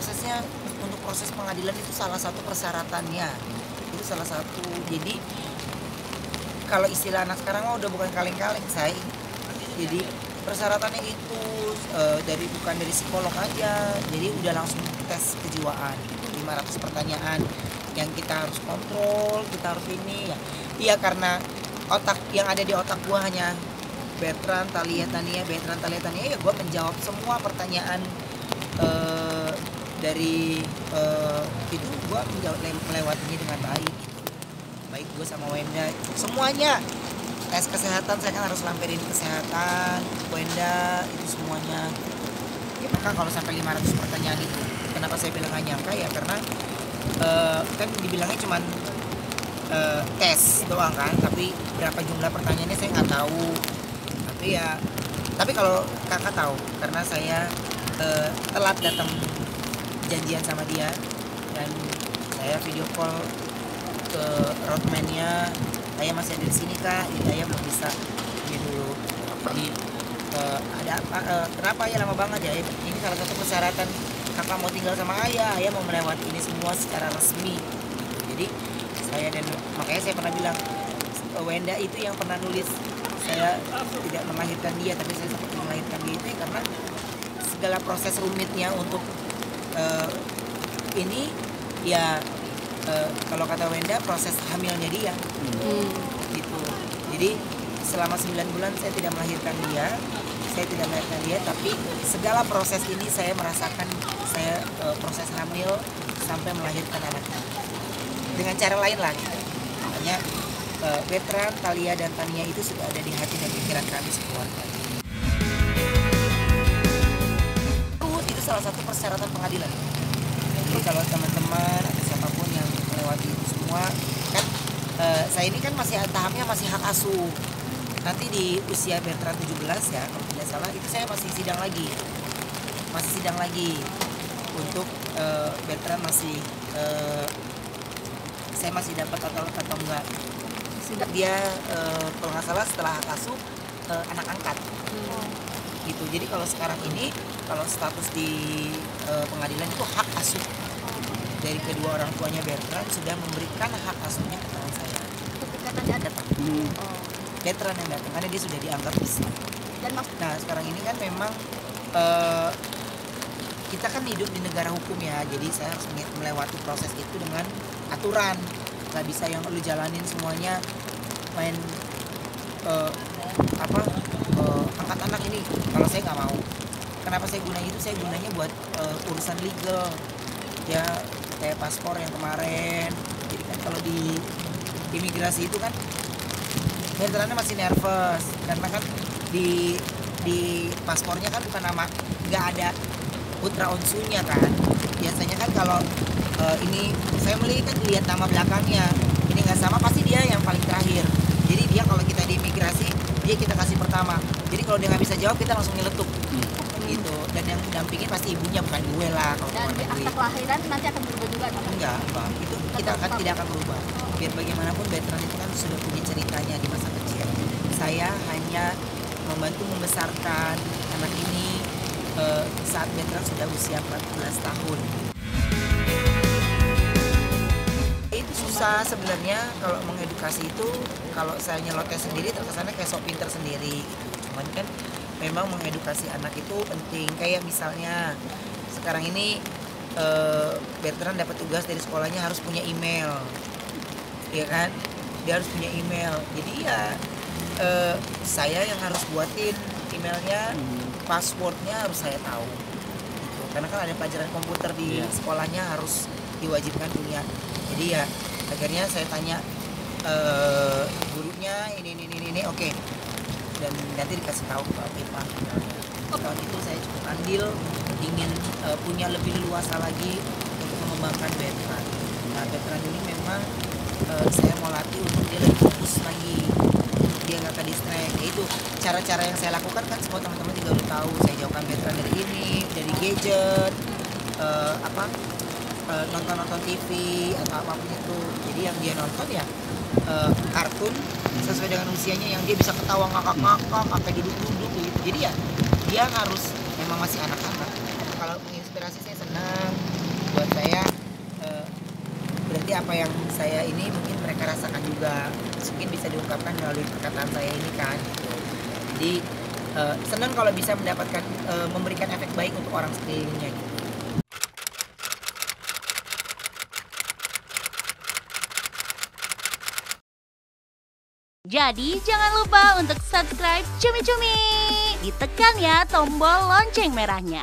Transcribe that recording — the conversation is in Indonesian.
prosesnya untuk proses pengadilan itu salah satu persyaratannya. Itu salah satu. Jadi kalau istilah anak sekarang udah bukan kaleng-kaleng, say. Jadi persyaratannya itu bukan dari psikolog aja. Jadi udah langsung tes kejiwaan. 500 pertanyaan yang kita harus kontrol, kita harus ini ya. Iya, karena otak yang ada di otak gua hanya Bertrand, Thalia, Tania ya gua menjawab semua pertanyaan dari itu gua melewatinya dengan baik. Baik gue sama Wenda semuanya tes kesehatan saya kan harus lampirin kesehatan Wenda itu semuanya ya. Maka kalau sampai 500 pertanyaan itu kenapa saya bilang gak nyangka ya karena kan dibilangnya cuman tes doang kan, tapi berapa jumlah pertanyaannya saya nggak tahu. Tapi kalau kakak tahu karena saya telat datang janjian sama dia dan saya video call ke roadman-nya, saya masih ada di sini kak, saya belum bisa ini dulu. Jadi ada apa? Kenapa ya lama banget ya? Ini salah satu persyaratan kakak mau tinggal sama ayah mau melewati ini semua secara resmi. Jadi saya dan makanya saya pernah bilang Wenda itu yang pernah nulis saya tidak melahirkan dia, tapi saya seperti melahirkan dia itu karena segala proses rumitnya untuk ini ya. Kalau kata Wenda proses hamilnya dia gitu. Jadi selama 9 bulan saya tidak melahirkan dia, tapi segala proses ini saya merasakan saya proses hamil sampai melahirkan anaknya dengan cara lain lah gitu. Makanya Bertrand, Thalia dan Tania itu sudah ada di hati dan pikiran kami sekeluarga. Itu salah satu persyaratan pengadilan. Jadi kalau teman-teman atau siapapun yang melewati itu semua kan saya ini kan tahapnya masih hak asuh. Nanti di usia Bertrand 17 ya kalau tidak salah itu saya masih sidang lagi untuk Bertrand masih saya masih dapat atau enggak. Dia kalau nggak salah setelah hak asuh anak angkat gitu. Jadi kalau sekarang ini kalau status di pengadilan itu hak asuh dari kedua orang tuanya Bertrand sudah memberikan hak asuhnya ke tangan saya. Ketika tadi ada Bertrand yang datang karena dia sudah dianggap bisa. Nah sekarang ini kan memang kita kan hidup di negara hukum ya, jadi saya harus melewati proses itu dengan aturan. Nggak bisa yang lu jalanin semuanya main angkat anak ini. Kalau saya nggak mau. Kenapa saya gunanya itu? Saya gunanya buat urusan legal ya, kayak paspor yang kemarin. Jadi kan kalau di imigrasi itu kan Bertrandnya masih nervous karena kan di paspornya kan bukan nama, nggak ada putra onsunya kan. Biasanya kan kalau ini saya melihat kan lihat nama belakangnya, ini nggak sama pasti dia yang paling terakhir. Jadi dia kalau kita di imigrasi dia kita kasih pertama. Jadi kalau dia nggak bisa jawab kita langsung nyeletuk gitu. Dan yang dampingin pasti ibunya bukan gue lah. Kalau dan di akta kelahiran nanti akan berubah juga kan? Enggak, Pak. Itu kita tidak akan berubah. Biar bagaimanapun Bertrand itu kan sudah punya ceritanya di masa kecil. Saya hanya membantu membesarkan anak ini saat Bertrand sudah usia 14 tahun. Itu susah sebenarnya kalau mengedukasi itu, kalau saya nyeloteh sendiri terkesannya kayak sok pinter sendiri. Cuman kan memang mengedukasi anak itu penting. Kayak misalnya sekarang ini Bertrand dapat tugas dari sekolahnya harus punya email, ya kan? Dia harus punya email. Jadi ya saya yang harus buatin emailnya, passwordnya harus saya tahu. Gitu. Karena kan ada pelajaran komputer di sekolahnya harus diwajibkan punya. Jadi ya akhirnya saya tanya gurunya ini oke. Dan nanti dikasih tahu ke Pak. Tahun itu saya cukup andil ingin punya lebih luasa lagi untuk mengembangkan Bertrand. Nah Bertrand ini memang saya mau latih untuk dia lebih fokus lagi, dia nggak ke distract. Itu cara-cara yang saya lakukan kan semua teman-teman juga udah tahu. Saya jauhkan Bertrand dari ini, dari gadget, nonton TV atau apapun itu. Jadi yang dia nonton ya kartun sesuai dengan usianya, yang dia bisa ketawa ngakak-ngakak, sampai duduk-duduk gitu. Jadi ya dia harus memang masih anak-anak. kalau menginspirasi saya senang. Buat saya berarti apa yang saya ini mungkin mereka rasakan juga, mungkin bisa diungkapkan melalui perkataan saya ini kan gitu. Jadi senang kalau bisa mendapatkan memberikan efek baik untuk orang sekelilingnya gitu. Jadi jangan lupa untuk subscribe Cumi Cumi. Ditekan ya tombol lonceng merahnya.